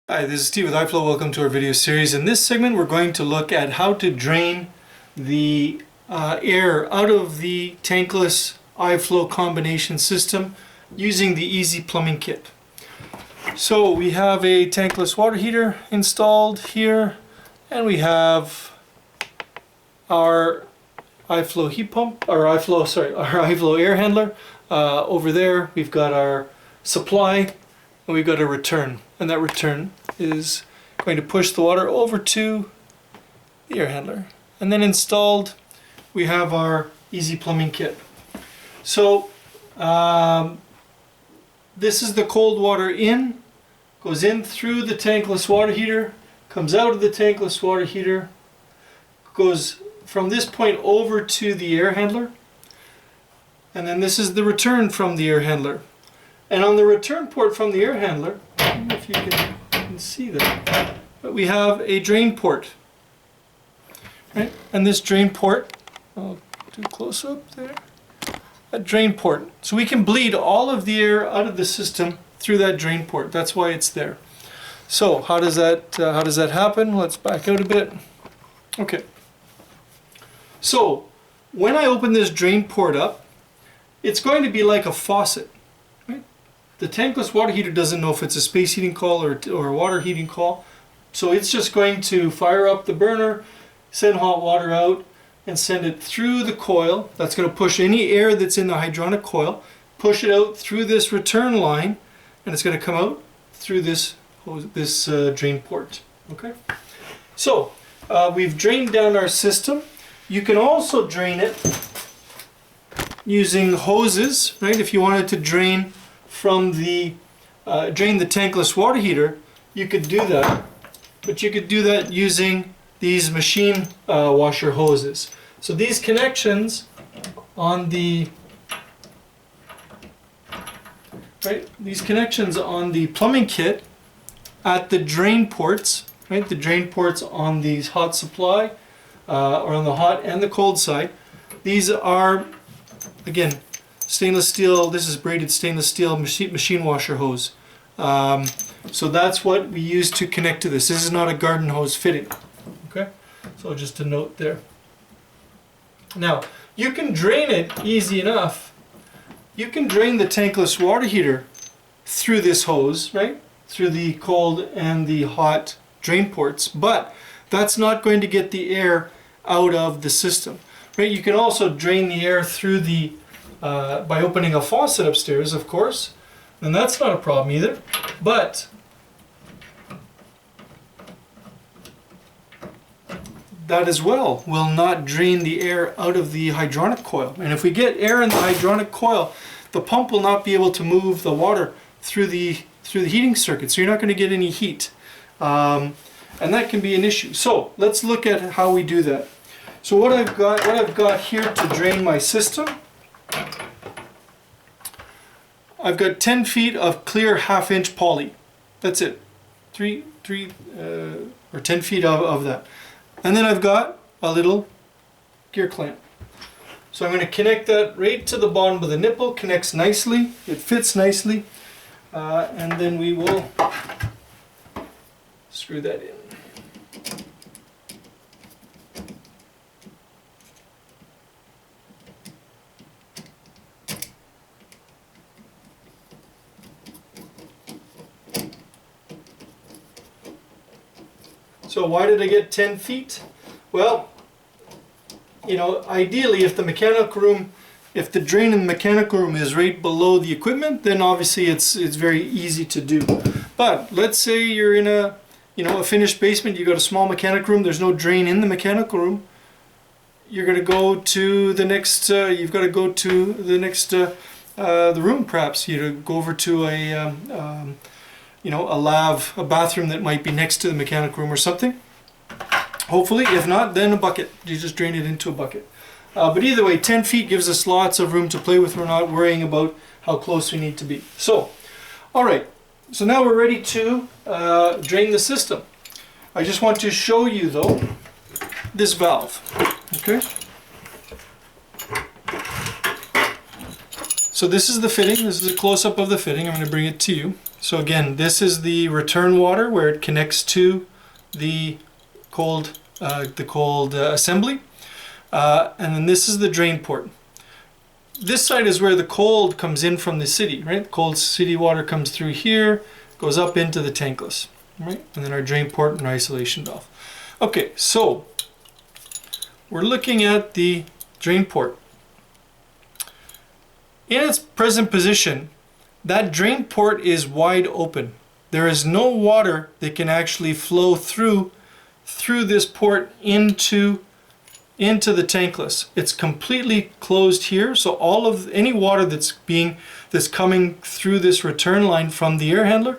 Hi, this is Steve with iFLOW. Welcome to our video series. In this segment we're going to look at how to drain the air out of the tankless iFLOW combination system using the Easy Plumbing Kit. So we have a tankless water heater installed here, and we have our iFLOW heat pump, our iFLOW air handler. Over there we've got our supply, and we've got a return, and that return is going to push the water over to the air handler. And then installed we have our Easy Plumbing Kit. So this is the cold water in, goes in through the tankless water heater, comes out of the tankless water heater, goes from this point over to the air handler, and then this is the return from the air handler. And on the return port from the air handler, I don't know if you can see that, but we have a drain port, right? And this drain port, I'll do close up there, a drain port. So we can bleed all of the air out of the system through that drain port. That's why it's there. So how does that happen? Let's back out a bit. Okay. So when I open this drain port up, it's going to be like a faucet. The tankless water heater doesn't know if it's a space heating coil or a water heating coil, so it's just going to fire up the burner, send hot water out, and send it through the coil. That's going to push any air that's in the hydronic coil, push it out through this return line, and it's going to come out through this drain port. Okay, so we've drained down our system. You can also drain it using hoses, right? If you wanted to drain from the tankless water heater, you could do that, but you could do that using these machine washer hoses. So these connections on the plumbing kit at the drain ports, right? The drain ports on these hot supply or on the hot and the cold side. These are, again, stainless steel. This is braided stainless steel machine washer hose. So that's what we use to connect to this. This is not a garden hose fitting. Okay, so just a note there. Now you can drain it easy enough. You can drain the tankless water heater through this hose, right? Through the cold and the hot drain ports, but that's not going to get the air out of the system, right? You can also drain the air through the by opening a faucet upstairs, of course, and that's not a problem either, but that as well will not drain the air out of the hydronic coil. And if we get air in the hydronic coil, the pump will not be able to move the water through the heating circuit, so you're not going to get any heat, and that can be an issue. So let's look at how we do that. So what I've got here to drain my system, I've got 10 feet of clear 1/2-inch poly. That's it. 3 or 10 feet of that. And then I've got a little gear clamp. So I'm going to connect that right to the bottom of the nipple. Connects nicely. It fits nicely. And then we will screw that in. So why did I get 10 feet? Well, you know, ideally if the drain in the mechanical room is right below the equipment, then obviously it's very easy to do. But let's say you're in a finished basement, you've got a small mechanical room, there's no drain in the mechanical room. You're going to go to the next, you've got to go to the next, the room perhaps. You go over to a a bathroom that might be next to the mechanic room or something. Hopefully, if not, then a bucket. You just drain it into a bucket. But either way, 10 feet gives us lots of room to play with. We're not worrying about how close we need to be. So, all right. So now we're ready to drain the system. I just want to show you, though, this valve. Okay. So this is the fitting. This is a close-up of the fitting. I'm going to bring it to you. So again, this is the return water where it connects to the cold assembly, and then this is the drain port. This side is where the cold comes in from the city, right? The cold city water comes through here, goes up into the tankless, right? And then our drain port and our isolation valve. Okay, so we're looking at the drain port. In its present position, that drain port is wide open. There is no water that can actually flow through this port into the tankless. It's completely closed here, so all of any water that's coming through this return line from the air handler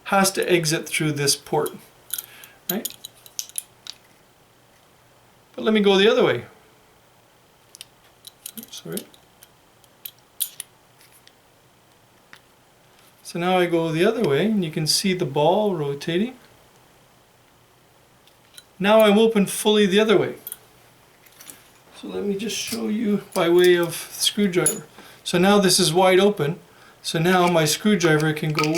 has to exit through this port, right? But let me go the other way. Sorry. So now I go the other way, and you can see the ball rotating. Now I'm open fully the other way. So let me just show you by way of screwdriver. So now this is wide open. So now my screwdriver can go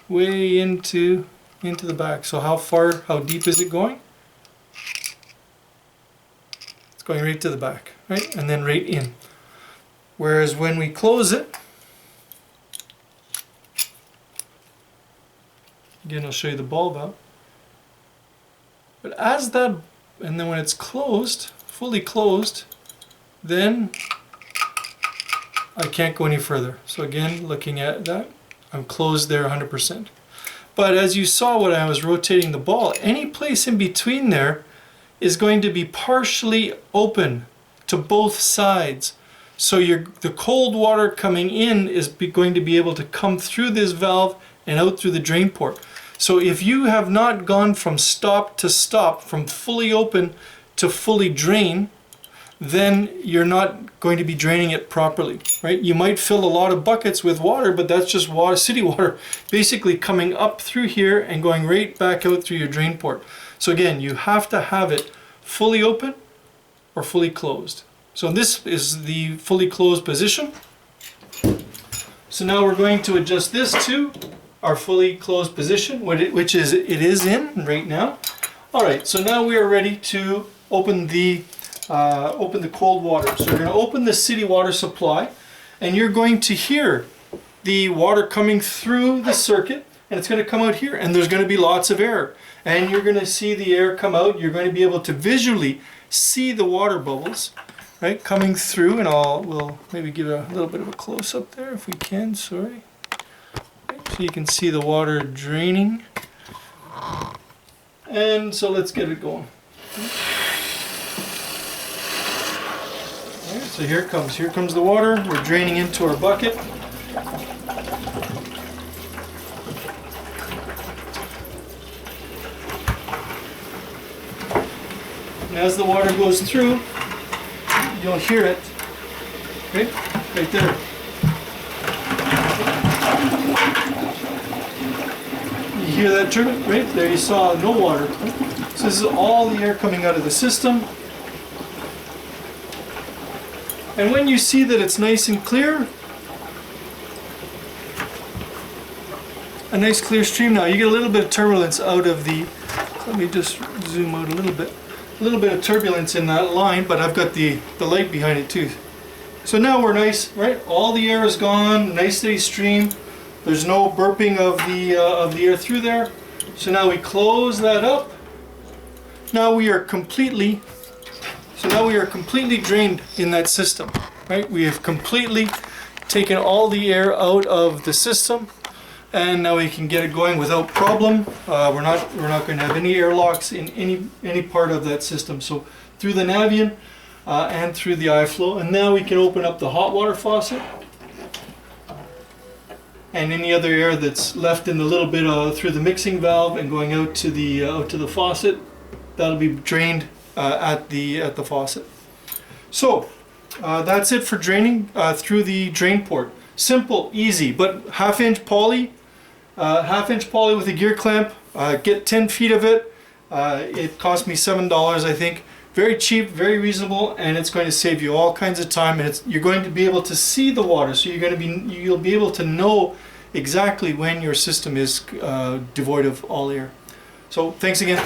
way into the back. So how deep is it going? It's going right to the back, right? And then right in. Whereas when we close it, again, I'll show you the ball valve. But and then when it's closed, fully closed, then I can't go any further. So again, looking at that, I'm closed there 100%. But as you saw when I was rotating the ball, any place in between there is going to be partially open to both sides. So the cold water coming in is going to be able to come through this valve and out through the drain port. So if you have not gone from stop to stop, from fully open to fully drain, then you're not going to be draining it properly, right? You might fill a lot of buckets with water, but that's just water, city water, basically coming up through here and going right back out through your drain port. So again, you have to have it fully open or fully closed. So this is the fully closed position. So now we're going to adjust this to our fully closed position, which it is in right now. All right, so now we are ready to open the cold water. So we're going to open the city water supply, and you're going to hear the water coming through the circuit, and it's going to come out here, and there's going to be lots of air, and you're going to see the air come out. You're going to be able to visually see the water bubbles, right, coming through, and we'll maybe give a little bit of a close-up there if we can. Sorry. So you can see the water draining. And so let's get it going. Alright, so here comes the water. We're draining into our bucket. And as the water goes through, you'll hear it, right there. You hear that turbine? Right there you saw no water. So this is all the air coming out of the system. And when you see that it's nice and clear, a nice clear stream now, you get a little bit of turbulence out of the, let me just zoom out a little bit of turbulence in that line, but I've got the light behind it too. So now we're nice, right? All the air is gone, nice steady stream. There's no burping of the air through there. So now we close that up. Now we are completely drained in that system, right? We have completely taken all the air out of the system, and now we can get it going without problem. We're not going to have any airlocks in any part of that system. So through the Navien and through the iFLOW, and now we can open up the hot water faucet. And any other air that's left in the little bit through the mixing valve and going out to the faucet, that'll be drained at the faucet. So that's it for draining through the drain port. Simple, easy, but half-inch poly with a gear clamp. Get 10 feet of it. It cost me $7, I think. Very cheap, very reasonable, and it's going to save you all kinds of time. And you're going to be able to see the water, so you'll be able to know exactly when your system is devoid of all air. So thanks again.